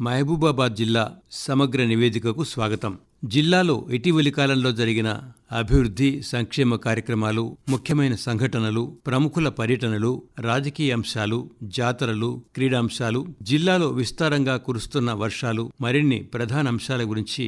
మహబూబాబాద్ జిల్లా సమగ్ర నివేదికకు స్వాగతం. జిల్లాలో ఇటీవలి కాలంలో జరిగిన అభివృద్ధి, సంక్షేమ కార్యక్రమాలు, ముఖ్యమైన సంఘటనలు, ప్రముఖుల పర్యటనలు, రాజకీయ అంశాలు, జాతరలు, క్రీడాంశాలు, జిల్లాలో విస్తారంగా కురుస్తున్న వర్షాలు, మరిన్ని ప్రధాన అంశాల గురించి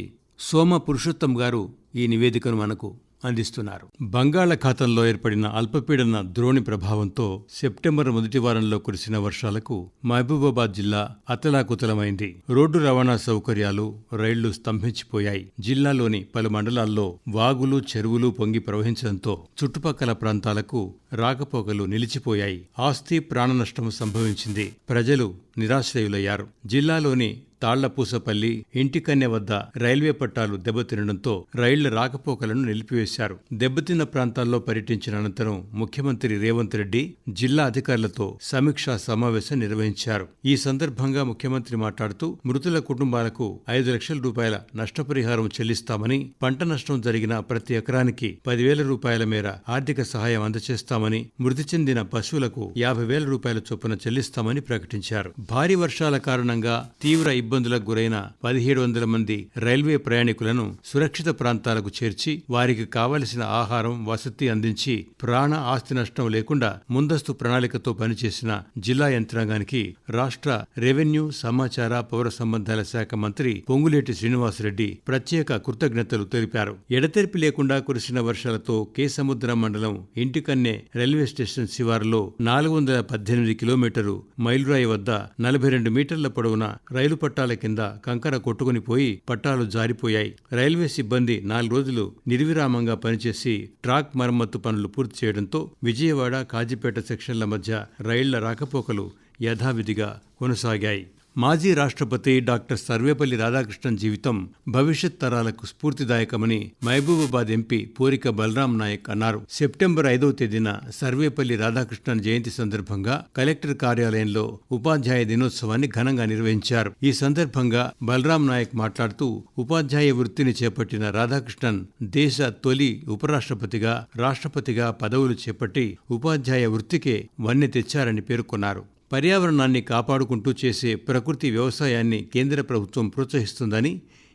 సోమ పురుషోత్తం గారు ఈ నివేదికను మనకు అందిస్తున్నారు. బంగాళాఖాతంలో ఏర్పడిన అల్పపీడన ద్రోణి ప్రభావంతో సెప్టెంబర్ మొదటి వారంలో కురిసిన వర్షాలకు మహబూబాబాద్ జిల్లా అతలాకుతలమైంది. రోడ్డు రవాణా సౌకర్యాలు, రైళ్లు స్తంభించిపోయాయి. జిల్లాలోని పలు మండలాల్లో వాగులు, చెరువులు పొంగి ప్రవహించడంతో చుట్టుపక్కల ప్రాంతాలకు రాకపోకలు నిలిచిపోయాయి. ఆస్తి, ప్రాణ నష్టం సంభవించింది. ప్రజలు నిరాశ్రయులయ్యారు. జిల్లాలోని తాళ్లపూసపల్లి, ఇంటికన్నె వద్ద రైల్వే పట్టాలు దెబ్బతినడంతో రైళ్ల రాకపోకలను నిలిపివేశారు. దెబ్బతిన్న ప్రాంతాల్లో పర్యటించిన అనంతరం ముఖ్యమంత్రి రేవంత్ రెడ్డి జిల్లా అధికారులతో సమీక్షా సమావేశం నిర్వహించారు. ఈ సందర్భంగా ముఖ్యమంత్రి మాట్లాడుతూ మృతుల కుటుంబాలకు 5 లక్షల రూపాయల నష్టపరిహారం చెల్లిస్తామని, పంట నష్టం జరిగిన ప్రతి ఎకరానికి 10,000 రూపాయల మేర ఆర్థిక సహాయం అందజేస్తామని, మృతి చెందిన పశువులకు 50,000 రూపాయల చొప్పున చెల్లిస్తామని ప్రకటించారు. భారీ వర్షాల కారణంగా తీవ్ర ఇబ్బందులకు గురైన 1,700 మంది రైల్వే ప్రయాణికులను సురక్షిత ప్రాంతాలకు చేర్చి వారికి కావలసిన ఆహారం, వసతి అందించి ప్రాణ, ఆస్తి నష్టం లేకుండా ముందస్తు ప్రణాళికతో పనిచేసిన జిల్లా యంత్రాంగానికి రాష్ట్ర రెవెన్యూ, సమాచార, పౌర సంబంధాల శాఖ మంత్రి పొంగులేటి శ్రీనివాసరెడ్డి ప్రత్యేక కృతజ్ఞతలు తెలిపారు. ఎడతెరిపి లేకుండా కురిసిన వర్షాలతో కేసముద్రం మండలం ఇంటికన్నె రైల్వే స్టేషన్ శివారులో 418 కిలోమీటరు మైలురాయి వద్ద 42 మీటర్ల పొడవున రైలు పట్టాల కింద కంకర కొట్టుకుని పోయి పట్టాలు జారిపోయాయి. రైల్వే సిబ్బంది 4 రోజులు నిర్విరామంగా పనిచేసి ట్రాక్ మరమ్మత్తు పనులు పూర్తి చేయడంతో విజయవాడ, కాజీపేట సెక్షన్ల మధ్య రైళ్ల రాకపోకలు యథావిధిగా కొనసాగాయి. మాజీ రాష్ట్రపతి డాక్టర్ సర్వేపల్లి రాధాకృష్ణన్ జీవితం భవిష్యత్ తరాలకు స్ఫూర్తిదాయకమని మహబూబాబాద్ ఎంపీ పోరిక బలరాం నాయక్ అన్నారు. సెప్టెంబర్ 5వ తేదీన సర్వేపల్లి రాధాకృష్ణన్ జయంతి సందర్భంగా కలెక్టర్ కార్యాలయంలో ఉపాధ్యాయ దినోత్సవాన్ని ఘనంగా నిర్వహించారు. ఈ సందర్భంగా బలరాం నాయక్ మాట్లాడుతూ ఉపాధ్యాయ వృత్తిని చేపట్టిన రాధాకృష్ణన్ దేశ తొలి ఉపరాష్ట్రపతిగా, రాష్ట్రపతిగా పదవులు చేపట్టి ఉపాధ్యాయ వృత్తికే వన్నె తెచ్చారని పేర్కొన్నారు. పర్యావరణాన్ని కాపాడుకుంటూ చేసే ప్రకృతి వ్యవసాయాన్ని కేంద్ర ప్రభుత్వం ప్రోత్సహిస్తుందని,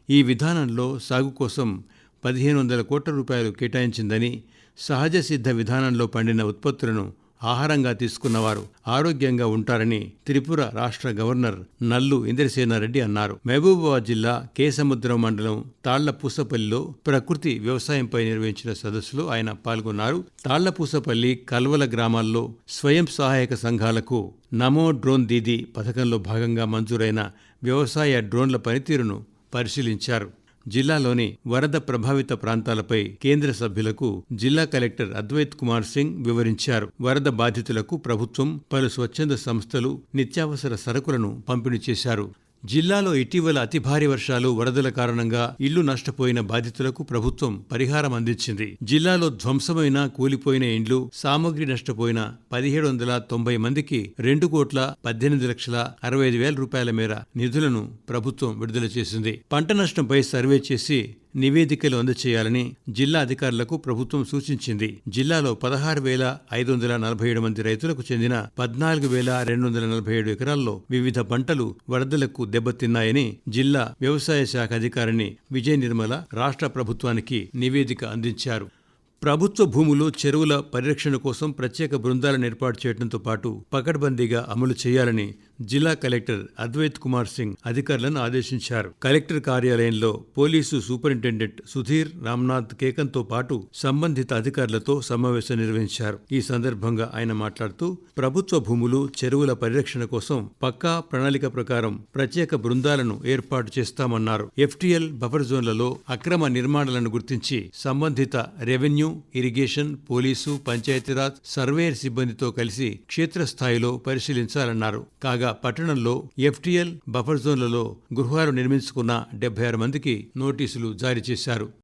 ఈ విధానంలో సాగు కోసం 1,500 కోట్ల రూపాయలు కేటాయించిందని, సహజ సిద్ధ విధానంలో పండిన ఉత్పత్తులను ఆహారంగా తీసుకున్నవారు ఆరోగ్యంగా ఉంటారని త్రిపుర రాష్ట్ర గవర్నర్ నల్లు ఇంద్రసేనారెడ్డి అన్నారు. మహబూబాబాద్ జిల్లా కేసముద్రం మండలం తాళ్లపూసపల్లిలో ప్రకృతి వ్యవసాయంపై నిర్వహించిన సదస్సులో ఆయన పాల్గొన్నారు. తాళ్లపూసపల్లి, కల్వల గ్రామాల్లో స్వయం సహాయక సంఘాలకు నమో డ్రోన్ దీదీ పథకంలో భాగంగా మంజూరైన వ్యవసాయ డ్రోన్ల పనితీరును పరిశీలించారు. జిల్లాలోని వరద ప్రభావిత ప్రాంతాలపై కేంద్ర సభ్యులకు జిల్లా కలెక్టర్ అద్వైత్ కుమార్ సింగ్ వివరించారు. వరద బాధితులకు ప్రభుత్వం, పలు స్వచ్ఛంద సంస్థలు నిత్యావసర సరుకులను పంపిణీ చేశారు. జిల్లాలో ఇటీవల అతి భారీ వర్షాలు, వరదల కారణంగా ఇళ్లు నష్టపోయిన బాధితులకు ప్రభుత్వం పరిహారం అందించింది. జిల్లాలో ధ్వంసమైన, కూలిపోయిన ఇండ్లు, సామగ్రి నష్టపోయిన 1,790 మందికి 2,18,65,000 రూపాయల మేర నిధులను ప్రభుత్వం విడుదల చేసింది. పంట నష్టంపై సర్వే చేసి నివేదికలు అందజేయాలని జిల్లా అధికారులకు ప్రభుత్వం సూచించింది. జిల్లాలో 16,547 మంది రైతులకు చెందిన 14,247 ఎకరాల్లో వివిధ పంటలు వరదలకు దెబ్బతిన్నాయని జిల్లా వ్యవసాయ శాఖ అధికారిని విజయ నిర్మల రాష్ట్ర ప్రభుత్వానికి నివేదిక అందించారు. ప్రభుత్వ భూములు, చెరువుల పరిరక్షణ కోసం ప్రత్యేక బృందాలను ఏర్పాటు చేయడంతో పాటు పకడ్బందీగా అమలు చేయాలని జిల్లా కలెక్టర్ అద్వైత్ కుమార్ సింగ్ అధికారులను ఆదేశించారు. కలెక్టర్ కార్యాలయంలో పోలీసు సూపరింటెండెంట్ సుధీర్ రామ్నాథ్ కేకంతో పాటు సంబంధిత అధికారులతో సమావేశం నిర్వహించారు. ఈ సందర్భంగా ఆయన మాట్లాడుతూ ప్రభుత్వ భూములు, చెరువుల పరిరక్షణ కోసం పక్కా ప్రణాళిక ప్రకారం ప్రత్యేక బృందాలను ఏర్పాటు చేస్తామన్నారు. FTL బఫర్ జోన్లలో అక్రమ నిర్మాణాలను గుర్తించి సంబంధిత revenue, irrigation, police, Panchayati Raj, surveyor సిబ్బందితో కలిసి క్షేత్రస్థాయిలో పరిశీలించాలన్నారు. కాగా పట్టణంలో FTL బఫర్ జోన్లలో గృహాలు నిర్మించుకున్న 76 మందికి నోటీసులు జారీ చేశారు.